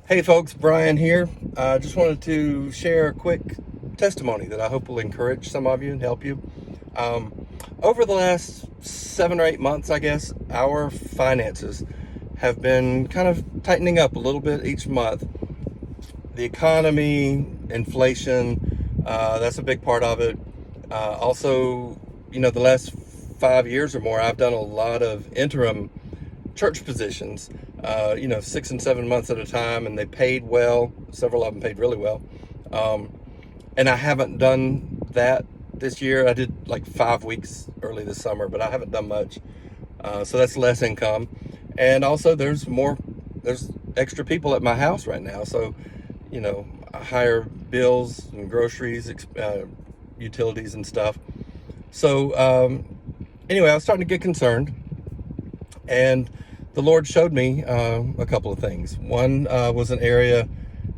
Hey folks, Brian here. I just wanted to share a quick testimony that I hope will encourage some of you and help you. Over the last 7 or 8 months, I guess, our finances have been kind of tightening up a little bit each month. The economy, inflation, that's a big part of it. Also, the last 5 years or more, I've done a lot of interim church positions, 6 and 7 months at a time, and they paid well. Several of them paid really well. And I haven't done that this year. I did like 5 weeks early this summer, but I haven't done much. So that's less income. And also there's extra people at my house right now. So, higher bills and groceries, utilities and stuff. So, anyway, I was starting to get concerned, and the Lord showed me a couple of things. One was an area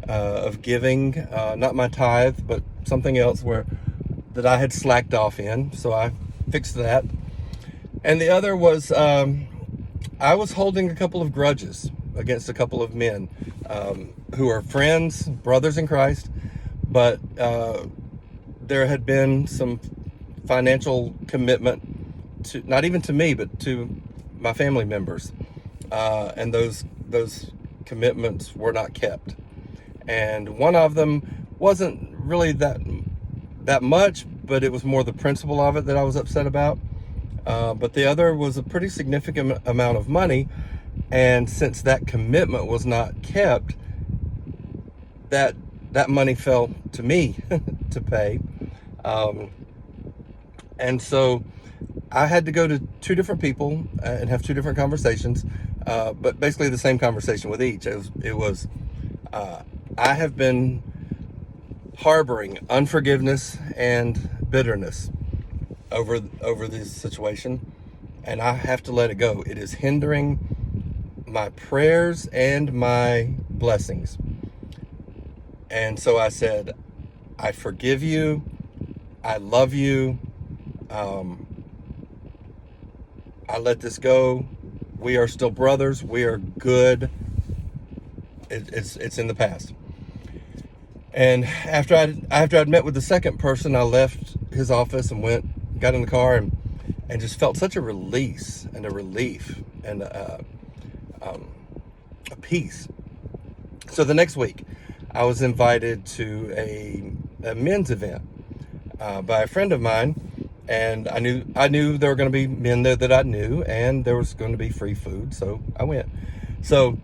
of giving, not my tithe, but something else that I had slacked off in. So I fixed that. And the other was I was holding a couple of grudges against a couple of men who are friends, brothers in Christ, but there had been some financial commitment to, not even to me, but to my family members. And those commitments were not kept. And one of them wasn't really that much, but it was more the principle of it that I was upset about. But the other was a pretty significant amount of money. And since that commitment was not kept, that money fell to me to pay. And so I had to go to two different people and have two different conversations, but basically the same conversation with each. It was I have been harboring unforgiveness and bitterness over this situation, and I have to let it go. It is hindering my prayers and my blessings. And so I said, I forgive you. I love you. I let this go. We are still brothers. We are good. It's in the past. And after I'd met with the second person, I left his office and got in the car and just felt such a release and a relief and a peace. So the next week, I was invited to a men's event by a friend of mine. And I knew there were going to be men there that I knew, and there was going to be free food, so I went. So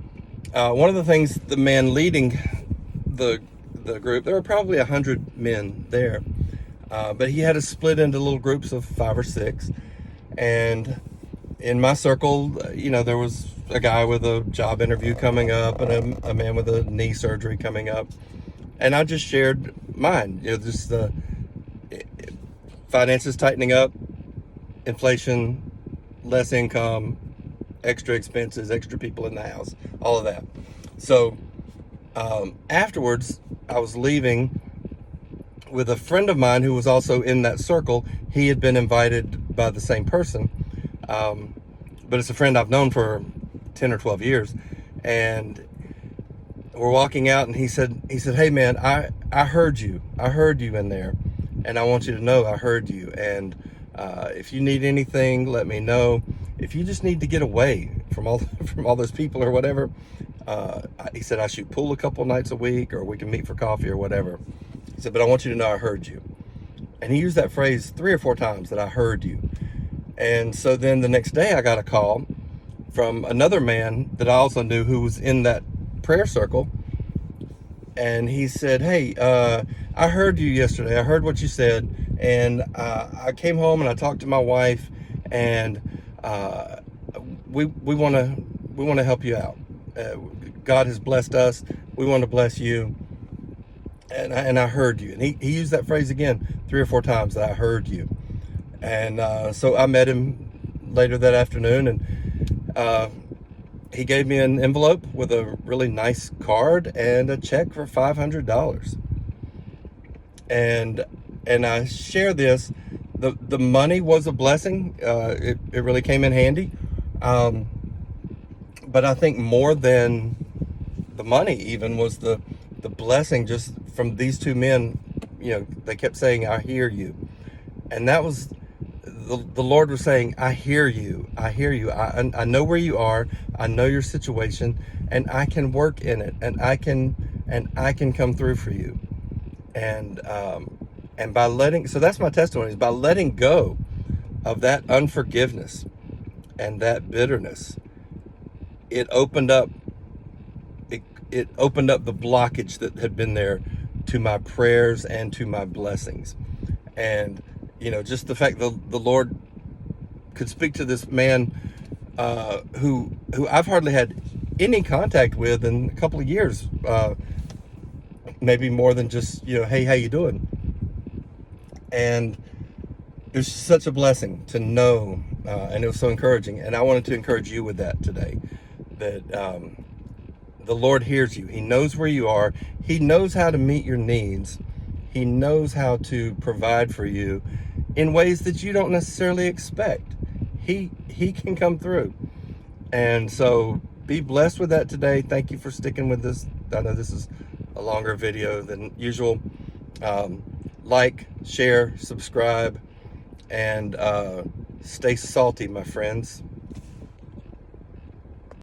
one of the things, the man leading the group, there were probably 100 men there, but he had us split into little groups of 5 or 6. And in my circle, there was a guy with a job interview coming up, and a man with a knee surgery coming up, and I just shared mine. Just the finances tightening up, inflation, less income, extra expenses, extra people in the house, all of that. So afterwards, I was leaving with a friend of mine who was also in that circle. He had been invited by the same person, but it's a friend I've known for 10 or 12 years. And we're walking out, and he said, "Hey man, I heard you. I heard you in there. And I want you to know I heard you. And if you need anything, let me know. If you just need to get away from all those people or whatever," he said, "I shoot pool a couple nights a week, or we can meet for coffee or whatever." He said, "But I want you to know I heard you." And he used that phrase 3 or 4 times, that I heard you. And so then the next day I got a call from another man that I also knew, who was in that prayer circle. And he said, "Hey, I heard you yesterday. I heard what you said, and I came home and I talked to my wife, and we want to help you out. God has blessed us. We want to bless you, and I heard you." And he used that phrase again 3 or 4 times, that I heard you. And so I met him later that afternoon, and he gave me an envelope with a really nice card and a check for $500. And I share this. The money was a blessing. It really came in handy. But I think more than the money even was the blessing just from these two men. They kept saying, "I hear you," and that was the Lord was saying, "I hear you. I hear you. I know where you are. I know your situation, and I can work in it, and I can come through for you." And by letting, so that's my testimony, is by letting go of that unforgiveness and that bitterness, it opened up it opened up the blockage that had been there to my prayers and to my blessings. And just the fact that the Lord could speak to this man who I've hardly had any contact with in a couple of years, maybe more than just hey, how you doing? And it was such a blessing to know, and it was so encouraging. And I wanted to encourage you with that today, that the Lord hears you. He knows where you are. He knows how to meet your needs. He knows how to provide for you in ways that you don't necessarily expect. He can come through. And so be blessed with that today. Thank you for sticking with this. I know this is a longer video than usual. Like, share, subscribe, and stay salty, my friends.